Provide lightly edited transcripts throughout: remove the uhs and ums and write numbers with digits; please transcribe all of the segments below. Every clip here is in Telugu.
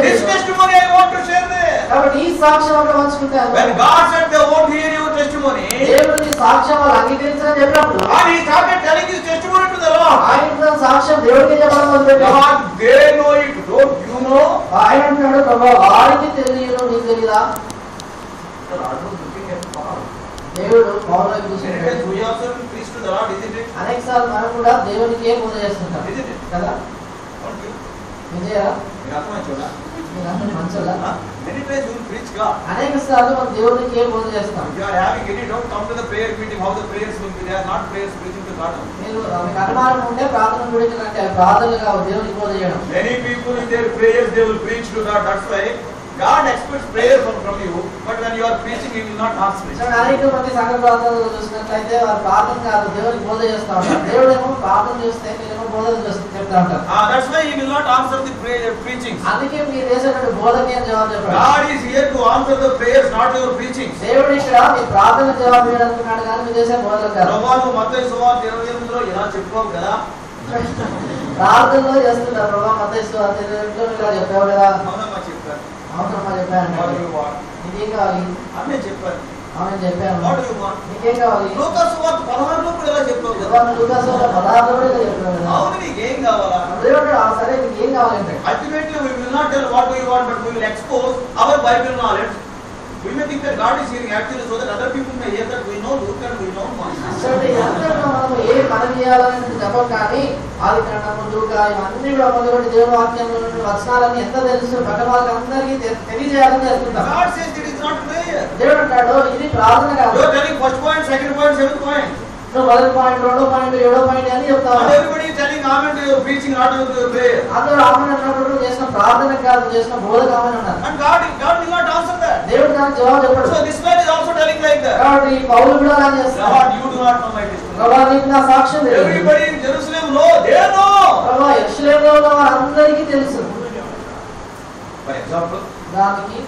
This testimony I want to share there. When God said they won't hear your testimony, and He started telling His testimony to the Lord. God, they know it. Don't you know? దేవుడు పౌరులకు చూశాడు. We also preach to the Lord, isn't it? అనేకసార్లు మనం కూడా దేవునికి ఏం బోధ చేస్తుంటాం, Isn't it? కదా? విజయ మీరు అర్థమై చూడ. మంచోళ్ళ Many times we preach God. అనేకసార్లు మనం దేవునికి ఏం బోధ చేస్తాం. If you are having any doubt, come to the prayer meeting. How the prayers will be? They are not prayers preaching to God. మీరు మీకు అనుమానం ఉంటే ప్రార్థన గురించినట్టే ప్రార్థనగా దేవునికి బోధ చేయడం. Many people in their prayers they will preach to God. That's why God expects prayer from you, but when you are preaching, He will not answer it. అనేక మంది సంఘ ప్రార్థనలు చూసినట్లయితే వారు ప్రార్థన కాదు దేవునికి బోధ చేస్తా ఉంటారు. దేవుడేమో ప్రార్థన చేస్తే మీరేమో బోధన చెప్తా ఉంటారు. That's why He will not answer the prayer preaching. అందుకే మీరు చేసేటువంటి బోధకి ఏం జవాబు చెప్పారు? God is here to answer the prayers, not your preaching. దేవుడు ఇక్కడ మీ ప్రార్థన జవాబు ఇవ్వడానికున్నాడు కానీ మీరు చేసే బోధన కాదు. ప్రభువు మత్తయి సువార్త 28లో ఇలా చెప్పావు కదా. ప్రార్థనలో చేస్తున్నారు ప్రభు మత్తయి సువార్త 28లో ఇలా చెప్పావు కదా. అవునమ్మా చెప్పాను. అవునమ్మా చెప్పాను. నీకేం కావాలి? అన్నీ చెప్పాను. అవును చెప్పాను. నీకేం కావాలి? లూకా సువార్త 16లో కూడా ఇలా చెప్పావు కదా. లూకా సువార్త 16లో కూడా ఇలా చెప్పావు కదా. అవును నీకేం కావాలా? దేవుడు సరే నీకేం కావాలంటే ultimately we will not tell what we want, but we will expose our Bible knowledge. We may think that God is hearing actually so that other people may hear that we know Luke and we know Mark. మనం ఏ పని చేయాలని చెప్పం కానీ ఆది కాండము లూకా ఇవన్నీ కూడా మొదటి దేవుని వాక్యంలో ఉన్న వచనాలన్నీ ఎంత తెలుసు పక్క వాళ్ళకి అందరికీ తెలియజేయాలని చేస్తుంటాం. God says it is not prayer. దేవుడు అంటాడు ఇది ప్రార్థన కాదు. You are telling first point, second point, seventh point. నువ్వు మొదటి పాయింట్, రెండో పాయింట్, ఏడో పాయింట్ అని చెప్తావు. Everybody is telling amen to your preaching, not to your prayer. అందరూ ఆమెన్ అన్నప్పుడు నువ్వు చేసిన ప్రార్థన కాదు చేసిన బోధకు ఆమెన్ అన్నారు. And God will not answer that. దేవుడు దానికి జవాబు చెప్పాడు. So this man is also telling like that. కాబట్టి పౌలు కూడా అలా చేస్తాడు. Lord, you do not know my testimony. ప్రభువా నీకు నా సాక్ష్యం తెలియదు. Everybody in Jerusalem know, they know. ప్రభువా యెరూషలేములో ఉన్న వారందరికీ తెలుసు. For example, దానికి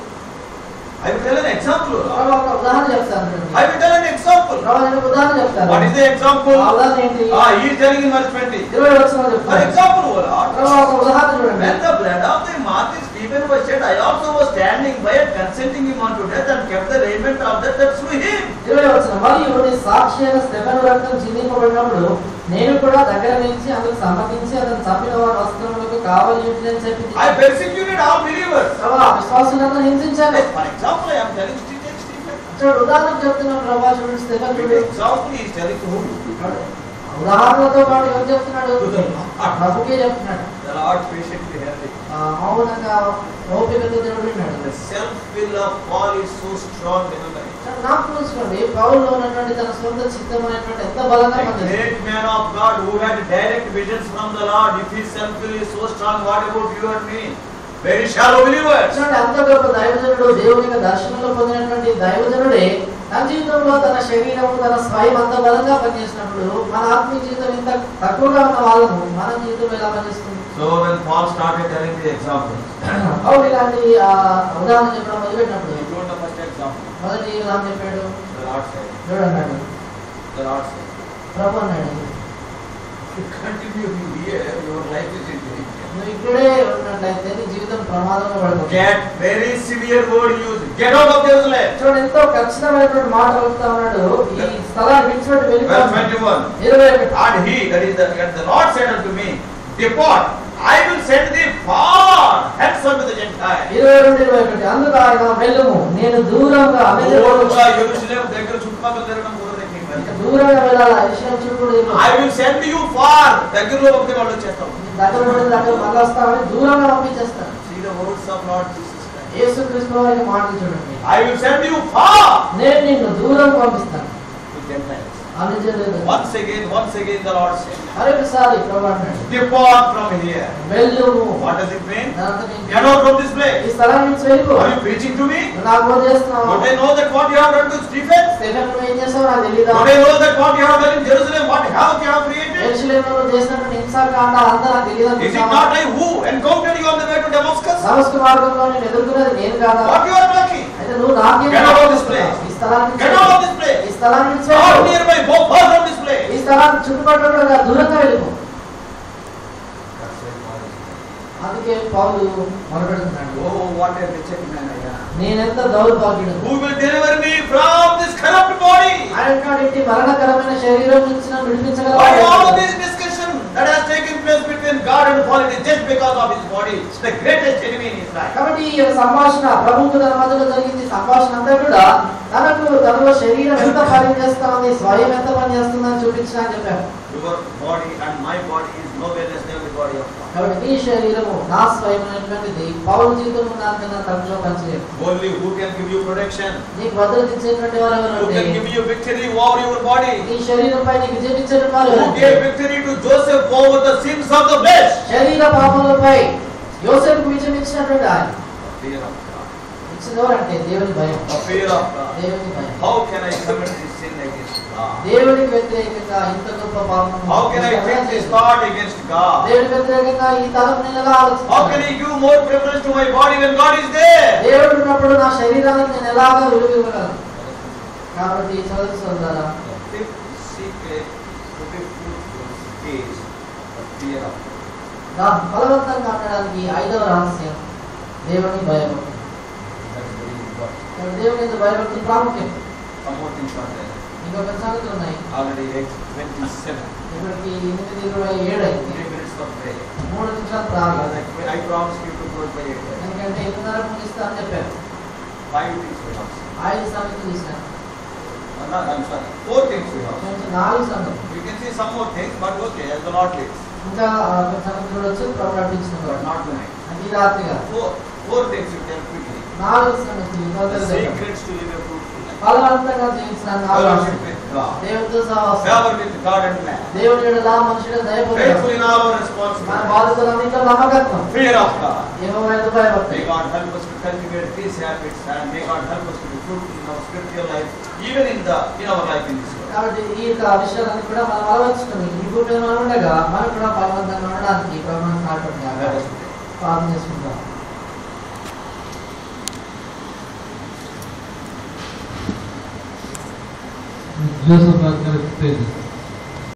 I will tell an example. ప్రభువా ఒక ఉదాహరణ చెప్తాను. I will tell an example. ప్రభువా నేను ఉదాహరణ చెప్తాను. What is the example? ఆ ఉదాహరణ ఏంటి? He is telling in verse 20. 20 వచనంలో For చెప్తాను. example, O Lord, ప్రభువా ఒక ఉదాహరణ చూడండి. when the blood of the martyr Stephen was shed, I also was standing by and consenting him unto death and kept the raiment of death that slew him. 20 వచనం మరియు నీ సాక్షి అయిన స్టెఫెను రక్తం చిందింపబడినప్పుడు నేను కూడా దగ్గర నుంచి అందుకు సమ్మతించి అతను చంపిన వారి వస్త్రములకు కావలి అని చెప్పి I persecuted all believers. ప్రభువా విశ్వాసులందరినీ హింసించాను. For example, I am telling Stephen. చూడు ఉదాహరణ చెప్తున్నాను ప్రభువా చూడండి స్టెఫెను చూడు. Example he is telling to whom? ఉదాహరణతో పాటు ఎవరు చెప్తున్నాడు? ప్రభుకే చెప్తున్నాడు. The Lord patiently heard it. మౌనంగా ఓపికతో దేవుడు విన్నాడు. The self-will of Paul is so strong in the life. నాకు తెలుసుకోండి పౌలులో ఉన్నటువంటి తన సొంత చిత్తం అనేటువంటి ఎంత బలంగా పనిచేస్తుంది. Great man of God who had direct visions from the Lord, if his self-will is so strong, what about you and me? Very shallow believers. చూడండి అంత గొప్ప దైవజనుడు దేవుని యొక్క దర్శనంలో పొందినటువంటి దైవజనుడే తన జీవితంలో తన శరీరం తన స్వయం అంత బలంగా పనిచేసినప్పుడు మన ఆత్మీయ జీవితం ఇంత తక్కువగా ఉన్న వాళ్ళను మన జీవితం ఎలా పనిచేస్తుంది? So when Paul started telling the examples, పౌలు ఇలాంటి ఉదాహరణ చెప్పడం మొదలుపెట్టినప్పుడు he told the first example. మొదటి ఉదాహరణ చెప్పాడు. The Lord said. చూడు అన్నాడు. The Lord said. ప్రభు అన్నాడు. If you continue here, your life is in danger. నువ్వు ఇక్కడే ఉన్నట్లయితే నీ జీవితం ప్రమాదంలో పడిపోతుంది. Get very severe word used. Get out of Jerusalem. చూడండి ఎంతో ఖచ్చితమైనటువంటి మాట చెప్తా ఉన్నాడు. ఈ స్థలాన్ని విడిచిపెట్టి వెళ్ళిపో. Verse 21. 21. And he, that is the Lord said unto me, depart, I will send thee far hence unto the Gentiles. 22:21 అందుకు ఆయన వెళ్ళుము నేను దూరంగా దూరంగా యెరూషలేము దగ్గర చుట్టుపక్కల తిరగడం కుదరదు నీకు. దూరంగా వెళ్ళాలి. యెరూషలేము చుట్టూ I will send you far. దగ్గరలో పంపితే వాళ్ళు వచ్చేస్తాం. దగ్గర పడిన దగ్గర మళ్ళీ వస్తామని దూరంగా పంపించేస్తాను. See the words of Lord Jesus Christ. యేసుక్రీస్తు వారి మాటలు చూడండి. I will send you far. నేను నిన్ను దూరం పంపిస్తాను. To Gentiles. అనుజనులకు. Once again the Lord said. మరొకసారి ప్రభువు అన్నాడు. Depart from here. వెళ్ళుము. What does it mean? దాని Get out from this place. ఈ స్థలం నుంచి వెళ్ళిపో. Are you preaching to me? నాకు బోధ చేస్తున్నావు. Don't I know that what you have done to Stephen? Stephen నువ్వు ఏం చేసావు నాకు తెలీదా? Don't I know that what you have done in Jerusalem, what havoc you have created? యెరూషలేములో చేసినటువంటి హింసాకాండ అంతా నాకు తెలీదా? Is it not I who encountered you on the way to Damascus? దమస్కు మార్గంలో నేను ఎదుర్కొన్నది నేను కాదా? What you are talking? అయితే నువ్వు నాకేం Get out of this place. ఈ స్థలాన్ని Get out of this place. ఈ స్థలాన్ని Not nearby, go far from this place. ఈ స్థలాన్ని చుట్టుపక్కల దూరంగా వెళ్ళిపో. అందుకే పౌలు మొదలుపెడుతున్నాడు, Oh, what a wretched man I am. నేనెంత దౌర్భాగ్యుడు. Who will deliver me from this corrupt body? ఆయన ఇట్టి మరణకరమైన శరీరం నుంచి నన్ను Why విడిపించగలవాడు. all of this discussion that has taken place between God and politics just because of his body? It's the greatest enemy in his life. కాబట్టి ఈ సంభాషణ ప్రభువుకు తన మధ్యలో జరిగింది. సంభాషణ అంతా కూడా తనలో శరీరం ఎంత పని చేస్తామని, స్వయం ఎంత పని చేస్తుందని చూపించిన అని చెప్పారు. Your body and my body is nowhere less than the body of God. కాబట్టి నీ శరీరము నా స్వయమైనటువంటిది పౌలు జీవితం ఉన్నంత తక్కువ పనిచేయదు. Only who can give you protection? నీకు భద్రత ఇచ్చేటువంటి వారు Who ఎవరు? can give you victory over your body? నీ శరీరంపై నీకు జయించేటువంటి వారు Who gave victory to Joseph over the sins of the flesh? శరీర పాపములపై యోసేపుకు విజయం ఇచ్చినటువంటి ఆయన. Fear of God. ఇచ్చినవారంటే దేవుని భయం. Fear of God. దేవుని భయం. How can I commit this sin against God? దేవునికి వ్యతిరేకంగా ఇంత గొప్ప పాపం. How can I think this thought against God? దేవునికి వ్యతిరేకంగా ఈ తలంపుని ఎలా ఆలోచిస్తాను? How can I give more preference to my body when God is there? దేవుడు ఉన్నప్పుడు నా శరీరానికి నేను ఎలాగా విలువ ఇవ్వగలను? కాబట్టి చదువుతున్నారా, The fifth secret to be fruitful is the fear of God. బలవంతంగా ఉండడానికి ఐదవ రహస్యం దేవుని భయం. That is very important. దేవుని యొక్క భయభక్తి ప్రాముఖ్యం. Some more things are there. ఇంకొక సంగతులు ఉన్నాయి. Already 8:27. ఇప్పటికి 8:27 అయింది. 3 minutes of prayer. 3 నిమిషాలు ప్రార్థన. I promise you to close by 8. ఎందుకంటే 8:30 ముగిస్తా అని చెప్పారు. 5 things we have. 5 సంగతులు ఇస్తాను. I'm sorry. 4 things we have. 4 సంగతులు. We can see some more things, but okay, as the Lord leads. ఇంకా సంగతులు వచ్చి ప్రకటించుకున్నారు. But not tonight. అది రాత్రిగా 4 things you can quickly. 4 సంగతులు. The secrets to live a fruitful life. బలవంతంగా జీవించడానికి Fellowship with God. దేవుడితో సహవాసం. Favor with God and man. దేవుని యెడల మనుషుల దయ పొందడం. Faithful in all our మన responsibilities. బాధ్యతలన్నింటిలో నమ్మకత్వం. Fear of God. యెహోవా యందు భయభక్తి. May God help us to cultivate these habits, and may God help us to be fruitful in our spiritual life, even in our life in this world. కాబట్టి ఈ యొక్క విషయాలన్నీ కూడా మనం అలవర్చుకుని ఈ భూమి మీద మనం ఉండగా మనం కూడా బలవంతంగా ఉండడానికి ప్రభువుని ప్రార్థన చేసుకుంటాం. Joseph Wagner